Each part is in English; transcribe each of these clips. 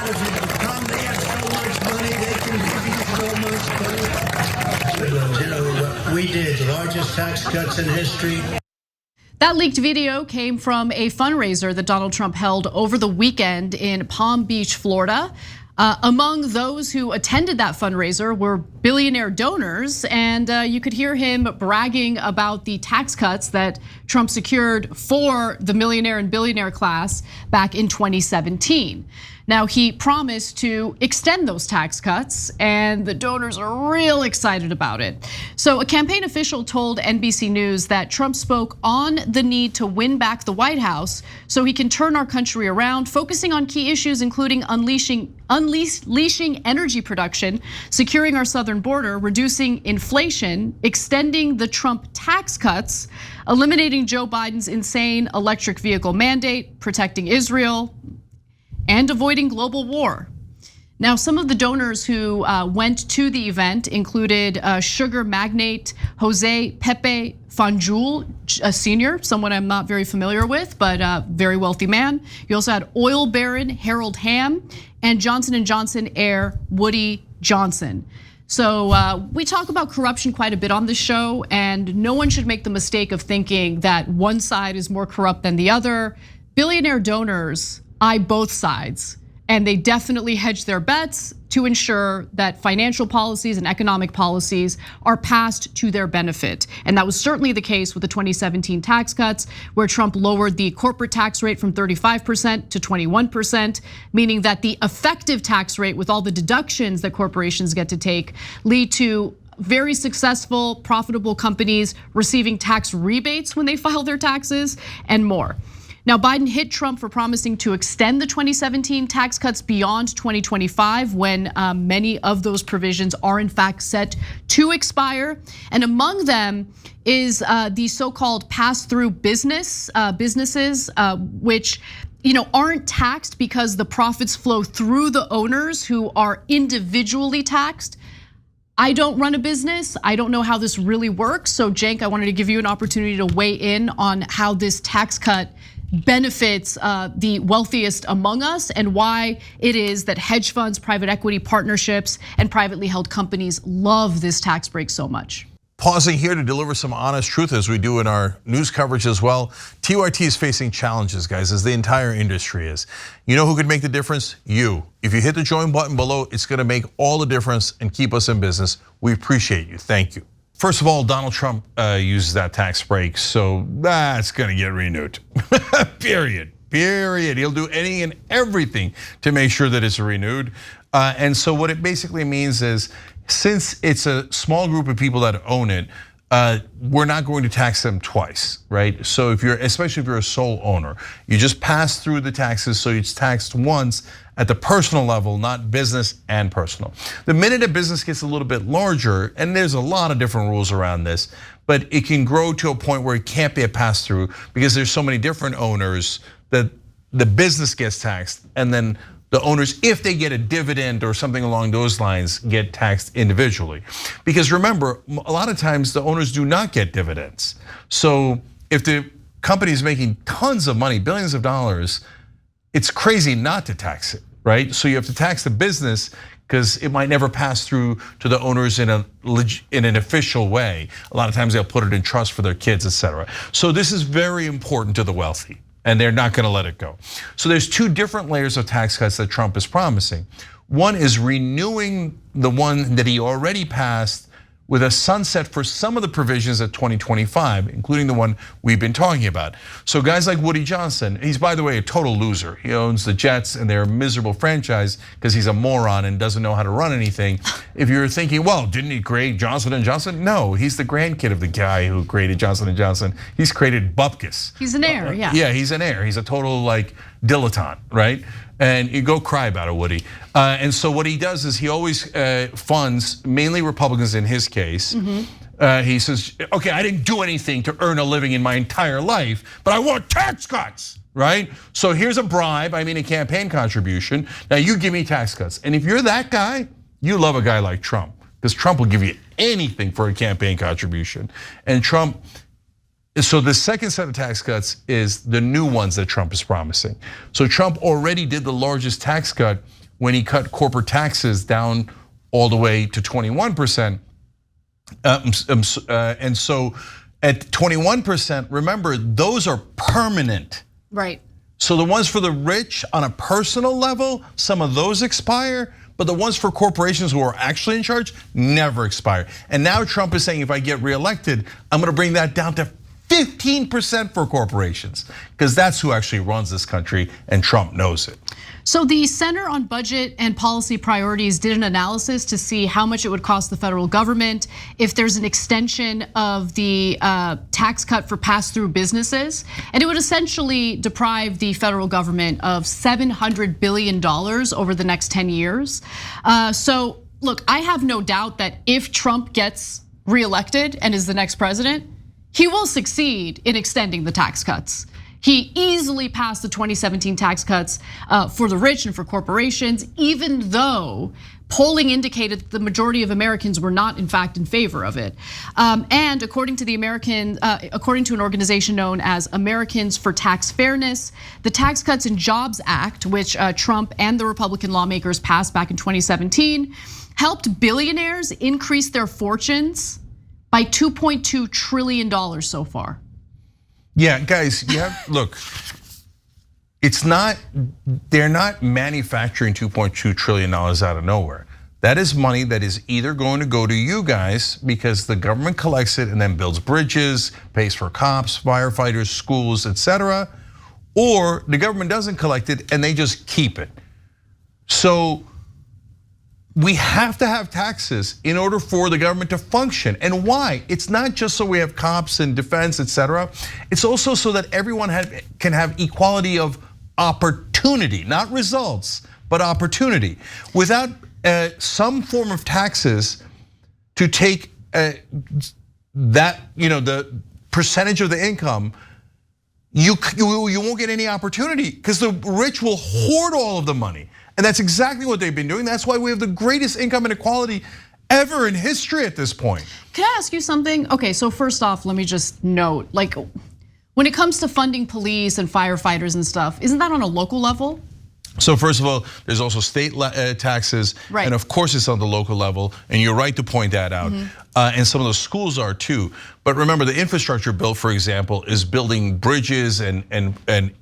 How does it become? They have so much money, they can give you so much money. You know, we did the largest tax cuts in history. That leaked video came from a fundraiser that Donald Trump held over the weekend in Palm Beach, Florida. Among those who attended that fundraiser were billionaire donors, and you could hear him bragging about the tax cuts that Trump secured for the millionaire and billionaire class back in 2017. Now, he promised to extend those tax cuts, and the donors are real excited about it. So a campaign official told NBC News that Trump spoke on the need to win back the White House so he can turn our country around, focusing on key issues including unleashing energy production, securing our southern border, reducing inflation, extending the Trump tax cuts, eliminating Joe Biden's insane electric vehicle mandate, protecting Israel, and avoiding global war. Now, some of the donors who went to the event included sugar magnate Jose Pepe Fanjul, a senior, someone I'm not very familiar with, but a very wealthy man. You also had oil baron Harold Hamm and Johnson & Johnson heir Woody Johnson. So we talk about corruption quite a bit on this show, and no one should make the mistake of thinking that one side is more corrupt than the other. Billionaire donors eye both sides, and they definitely hedge their bets to ensure that financial policies and economic policies are passed to their benefit. And that was certainly the case with the 2017 tax cuts, where Trump lowered the corporate tax rate from 35% to 21%, meaning that the effective tax rate with all the deductions that corporations get to take lead to very successful, profitable companies receiving tax rebates when they file their taxes and more. Now, Biden hit Trump for promising to extend the 2017 tax cuts beyond 2025, when many of those provisions are in fact set to expire. And among them is the so-called pass-through businesses, which aren't taxed because the profits flow through the owners who are individually taxed. I don't run a business. I don't know how this really works. So, Cenk, I wanted to give you an opportunity to weigh in on how this tax cut benefits the wealthiest among us, and why it is that hedge funds, private equity partnerships, and privately held companies love this tax break so much. Pausing here to deliver some honest truth, as we do in our news coverage as well. TYT is facing challenges, guys, as the entire industry is. You know who could make the difference? You. If you hit the join button below, it's gonna make all the difference and keep us in business. We appreciate you, thank you. First of all, Donald Trump uses that tax break, so that's gonna get renewed, period. He'll do anything and everything to make sure that it's renewed. And so what it basically means is, since it's a small group of people that own it, we're not going to tax them twice, right? So especially if you're a sole owner, you just pass through the taxes, so it's taxed once at the personal level, not business and personal. The minute a business gets a little bit larger, and there's a lot of different rules around this, but it can grow to a point where it can't be a pass through because there's so many different owners that the business gets taxed, and then the owners, if they get a dividend or something along those lines, get taxed individually. Because remember, a lot of times the owners do not get dividends. So if the company is making tons of money, billions of dollars, it's crazy not to tax it, right? So you have to tax the business because it might never pass through to the owners in an official way. A lot of times they'll put it in trust for their kids, etc. So this is very important to the wealthy, and they're not gonna let it go. So there's two different layers of tax cuts that Trump is promising. One is renewing the one that he already passed with a sunset for some of the provisions at 2025, including the one we've been talking about. So guys like Woody Johnson, he's, by the way, a total loser. He owns the Jets, and they're a miserable franchise because he's a moron and doesn't know how to run anything. If you're thinking, well, didn't he create Johnson & Johnson? No, he's the grandkid of the guy who created Johnson & Johnson. He's created Bupkis. He's an heir, yeah. Yeah, he's an heir. He's a total dilettante, right? And you go cry about it, Woody. And so what he does is he always funds mainly Republicans in his case. He says, okay, I didn't do anything to earn a living in my entire life, but I want tax cuts, right? So here's a bribe, a campaign contribution. Now you give me tax cuts. And if you're that guy, you love a guy like Trump, because Trump will give you anything for a campaign contribution. And Trump, so the second set of tax cuts is the new ones that Trump is promising. So Trump already did the largest tax cut when he cut corporate taxes down all the way to 21%. And so at 21%, remember, those are permanent. Right. So the ones for the rich on a personal level, some of those expire, but the ones for corporations who are actually in charge never expire. And now Trump is saying, if I get reelected, I'm gonna bring that down to 15% for corporations, because that's who actually runs this country, and Trump knows it. So the Center on Budget and Policy Priorities did an analysis to see how much it would cost the federal government if there's an extension of the tax cut for pass-through businesses. And it would essentially deprive the federal government of $700 billion over the next 10 years. So look, I have no doubt that if Trump gets reelected and is the next president, he will succeed in extending the tax cuts. He easily passed the 2017 tax cuts for the rich and for corporations, even though polling indicated that the majority of Americans were not, in fact, in favor of it. And according to an organization known as Americans for Tax Fairness, the Tax Cuts and Jobs Act, which Trump and the Republican lawmakers passed back in 2017, helped billionaires increase their fortunes by $2.2 trillion so far. Yeah, guys, look, it's not, they're not manufacturing $2.2 trillion out of nowhere. That is money that is either going to go to you guys because the government collects it and then builds bridges, pays for cops, firefighters, schools, etc., or the government doesn't collect it and they just keep it. So we have to have taxes in order for the government to function. And why? It's not just so we have cops and defense, etc. It's also so that everyone can have equality of opportunity, not results, but opportunity. Without some form of taxes to take that, the percentage of the income, you won't get any opportunity because the rich will hoard all of the money. And that's exactly what they've been doing. That's why we have the greatest income inequality ever in history at this point. Can I ask you something? Okay, so first off, let me just note, like, when it comes to funding police and firefighters and stuff, isn't that on a local level? So first of all, there's also state taxes, right. And of course it's on the local level, and you're right to point that out. And some of the schools are too. But remember, the infrastructure bill, for example, is building bridges and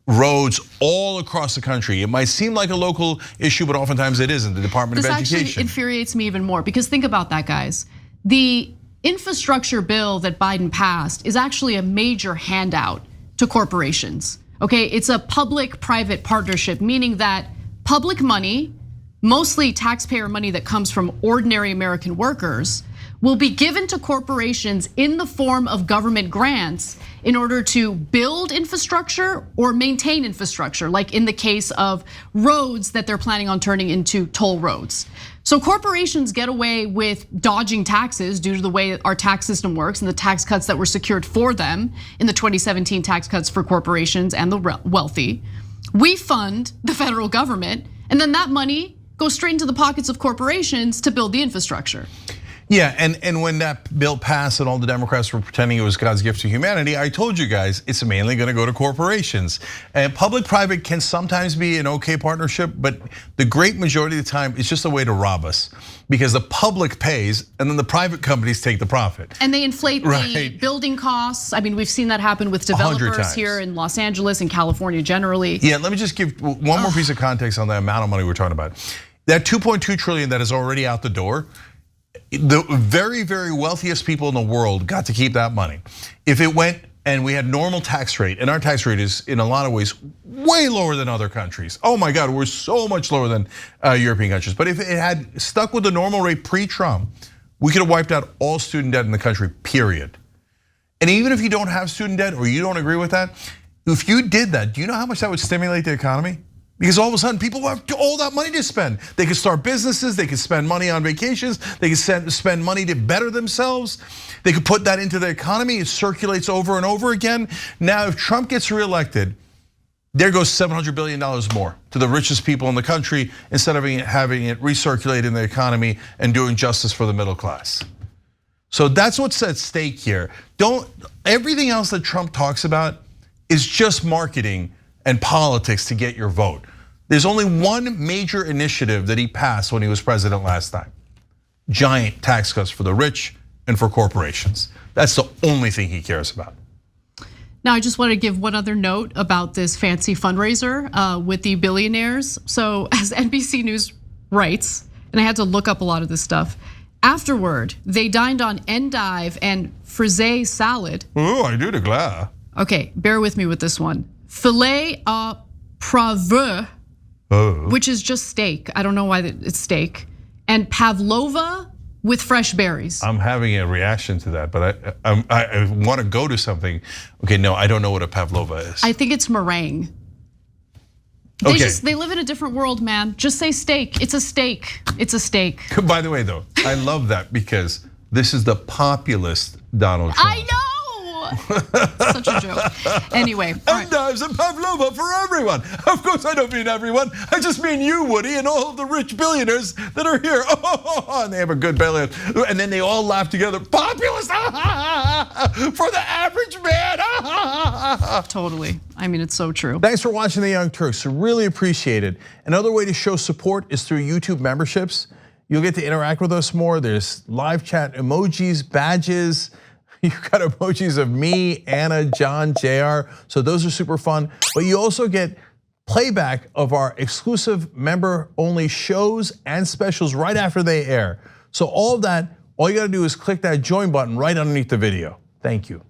roads all across the country. It might seem like a local issue, but oftentimes it isn't. The Department of Education. This actually infuriates me even more because think about that, guys. The infrastructure bill that Biden passed is actually a major handout to corporations. Okay, it's a public-private partnership, meaning that public money, mostly taxpayer money that comes from ordinary American workers, will be given to corporations in the form of government grants in order to build infrastructure or maintain infrastructure, like in the case of roads that they're planning on turning into toll roads. So corporations get away with dodging taxes due to the way our tax system works and the tax cuts that were secured for them in the 2017 tax cuts for corporations and the wealthy. We fund the federal government, and then that money goes straight into the pockets of corporations to build the infrastructure. Yeah, and when that bill passed and all the Democrats were pretending it was God's gift to humanity, I told you guys it's mainly gonna go to corporations. And public-private can sometimes be an okay partnership, but the great majority of the time, it's just a way to rob us. Because the public pays and then the private companies take the profit. And they inflate the building costs. I mean, we've seen that happen with developers here in Los Angeles and California generally. Yeah, let me just give one more piece of context on the amount of money we're talking about. That 2.2 trillion that is already out the door, the very, very wealthiest people in the world got to keep that money. If it went and we had normal tax rate, and our tax rate is in a lot of ways way lower than other countries. Oh my God, we're so much lower than European countries. But if it had stuck with the normal rate pre-Trump, we could have wiped out all student debt in the country, period. And even if you don't have student debt or you don't agree with that, if you did that, do you know how much that would stimulate the economy? Because all of a sudden, people have all that money to spend. They could start businesses, they could spend money on vacations, they could spend money to better themselves. They could put that into the economy, it circulates over and over again. Now, if Trump gets reelected, there goes $700 billion more to the richest people in the country instead of having it recirculate in the economy and doing justice for the middle class. So that's what's at stake here. Everything else that Trump talks about is just marketing and politics to get your vote. There's only one major initiative that he passed when he was president last time. Giant tax cuts for the rich and for corporations. That's the only thing he cares about. Now, I just want to give one other note about this fancy fundraiser with the billionaires. So as NBC News writes, and I had to look up a lot of this stuff, afterward, they dined on endive and frisée salad. Oh, I do declare. Okay, bear with me with this one. Filet à poivre, which is just steak. I don't know why it's steak. And pavlova with fresh berries. I'm having a reaction to that, but I want to go to something. Okay, no, I don't know what a pavlova is. I think it's meringue. They live in a different world, man. Just say steak. It's a steak. It's a steak. By the way, though, I love that because this is the populist Donald Trump. I know. Such a joke. Anyway, endives and pavlova for everyone. Of course, I don't mean everyone. I just mean you, Woody, and all of the rich billionaires that are here. And they have a good belly. And then they all laugh together. Populist for the average man. Totally. I mean, it's so true. Thanks for watching The Young Turks. Really appreciate it. Another way to show support is through YouTube memberships. You'll get to interact with us more. There's live chat emojis, badges. You've got emojis of me, Anna, John, JR. So those are super fun. But you also get playback of our exclusive member-only shows and specials right after they air. So all of that, all you gotta do is click that join button right underneath the video. Thank you.